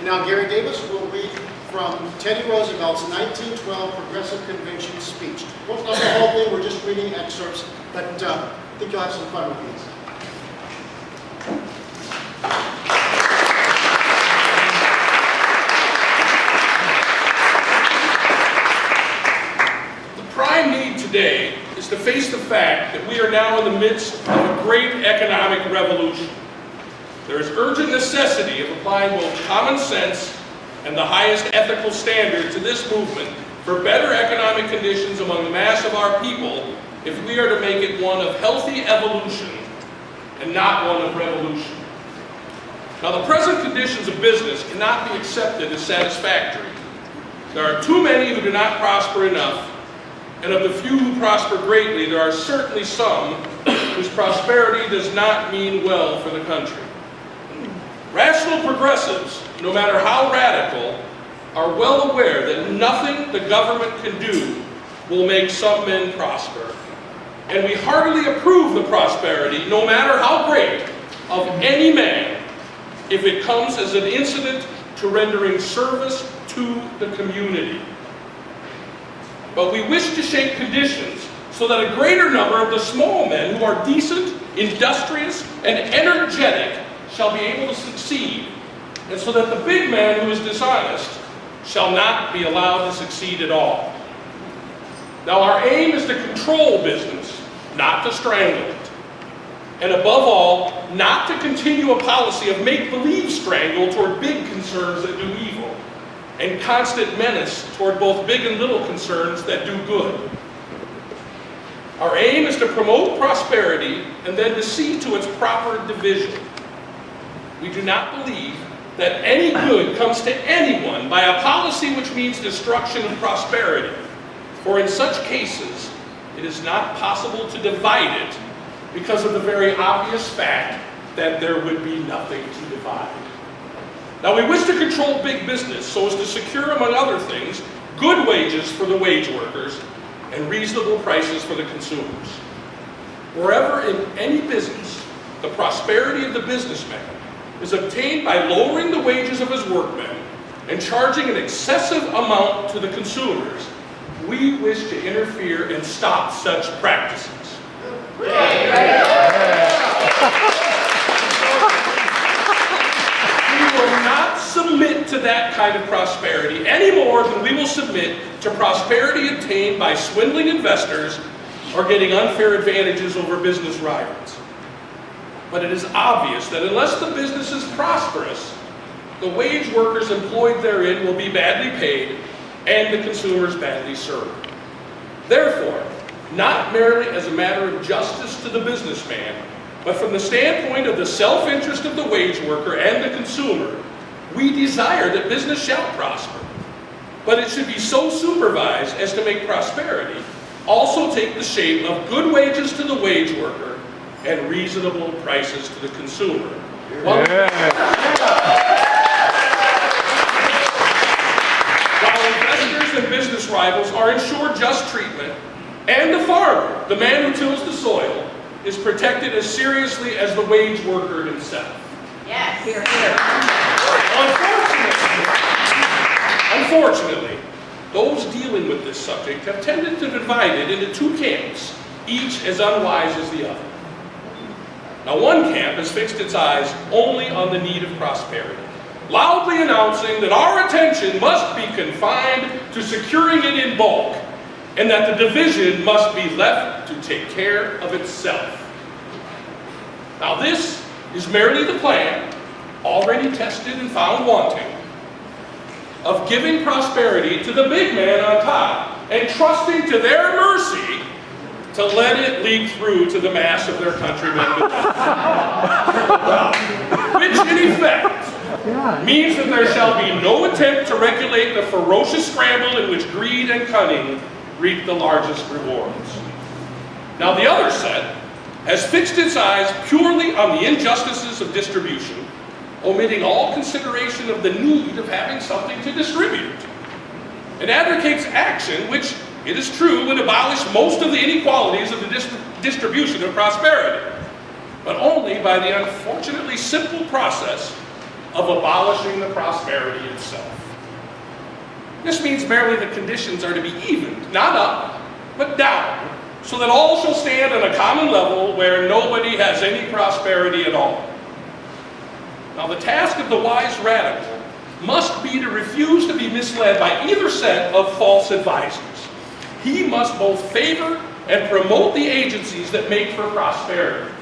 now Gary Davis will read from Teddy Roosevelt's 1912 Progressive Convention speech. Well, not the whole thing, we're just reading excerpts, but I think you'll have some fun with these. The prime need today is to face the fact that we are now in the midst of a great economic revolution. There is urgent necessity of applying both common sense and the highest ethical standard to this movement for better economic conditions among the mass of our people if we are to make it one of healthy evolution and not one of revolution. Now, the present conditions of business cannot be accepted as satisfactory. There are too many who do not prosper enough, and of the few who prosper greatly, there are certainly some whose prosperity does not mean well for the country. Rational progressives, no matter how radical, are well aware that nothing the government can do will make some men prosper. And we heartily approve the prosperity, no matter how great, of any man if it comes as an incident to rendering service to the community. But we wish to shape conditions so that a greater number of the small men who are decent, industrious, and energetic shall be able to succeed, and so that the big man who is dishonest shall not be allowed to succeed at all. Now, our aim is to control business, not to strangle it. And above all, not to continue a policy of make-believe strangle toward big concerns that do evil, and constant menace toward both big and little concerns that do good. Our aim is to promote prosperity and then to see to its proper division. We do not believe that any good comes to anyone by a policy which means destruction of prosperity, for in such cases it is not possible to divide it because of the very obvious fact that there would be nothing to divide. Now, we wish to control big business so as to secure, among other things, good wages for the wage workers and reasonable prices for the consumers. Wherever in any business the prosperity of the businessman is obtained by lowering the wages of his workmen and charging an excessive amount to the consumers, we wish to interfere and stop such practices. We will not submit to that kind of prosperity any more than we will submit to prosperity obtained by swindling investors or getting unfair advantages over business rivals. But it is obvious that unless the business is prosperous, the wage workers employed therein will be badly paid and the consumers badly served. Therefore, not merely as a matter of justice to the businessman, but from the standpoint of the self-interest of the wage worker and the consumer, we desire that business shall prosper. But it should be so supervised as to make prosperity also take the shape of good wages to the wage worker and reasonable prices to the consumer. While investors and business rivals are ensured just treatment, and the farmer, the man who tills the soil, is protected as seriously as the wage worker himself. Yes. Here, here. Unfortunately, those dealing with this subject have tended to divide it into two camps, each as unwise as the other. Now, one camp has fixed its eyes only on the need of prosperity, loudly announcing that our attention must be confined to securing it in bulk, and that the division must be left to take care of itself. Now, this is merely the plan, already tested and found wanting, of giving prosperity to the big man on top and trusting to their mercy to let it leak through to the mass of their countrymen which in effect means that there shall be no attempt to regulate the ferocious scramble in which greed and cunning reap the largest rewards. Now, the other set has fixed its eyes purely on the injustices of distribution, omitting all consideration of the need of having something to distribute, and advocates action which, it is true, would abolish most of the inequalities of the distribution of prosperity, but only by the unfortunately simple process of abolishing the prosperity itself. This means merely that conditions are to be evened, not up, but down, so that all shall stand on a common level where nobody has any prosperity at all. Now, the task of the wise radical must be to refuse to be misled by either set of false advisors. He must both favor and promote the agencies that make for prosperity,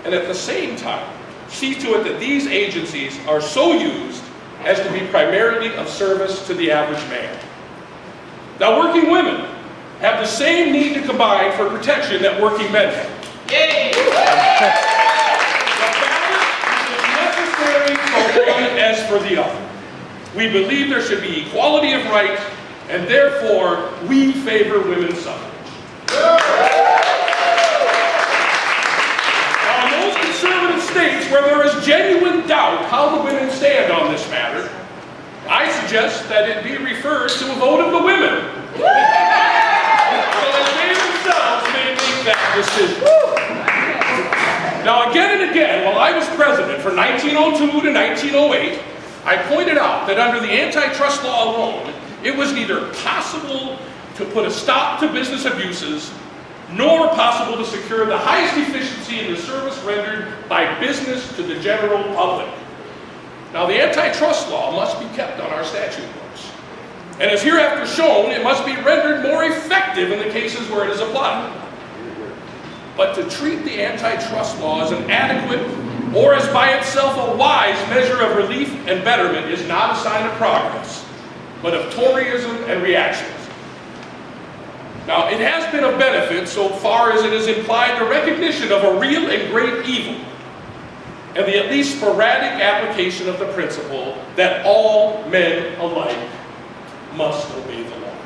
and at the same time, see to it that these agencies are so used as to be primarily of service to the average man. Now, working women have the same need to combine for protection that working men have. Yay! The balance is as necessary for one as for the other. We believe there should be equality of right, and therefore we favor women's suffrage. Now, in those conservative states where there is genuine doubt how the women stand on this matter, I suggest that it be referred to a vote of the women, so that they themselves may make that decision. Now, again and again, while I was president from 1902 to 1908, I pointed out that under the antitrust law alone, it was neither possible to put a stop to business abuses, nor possible to secure the highest efficiency in the service rendered by business to the general public. Now, the antitrust law must be kept on our statute books, and as hereafter shown, it must be rendered more effective in the cases where it is applied. But to treat the antitrust law as an adequate or as by itself a wise measure of relief and betterment is not a sign of progress, but of Toryism and reactionism. Now, it has been of benefit so far as it has implied the recognition of a real and great evil, and the at least sporadic application of the principle that all men alike must obey the law.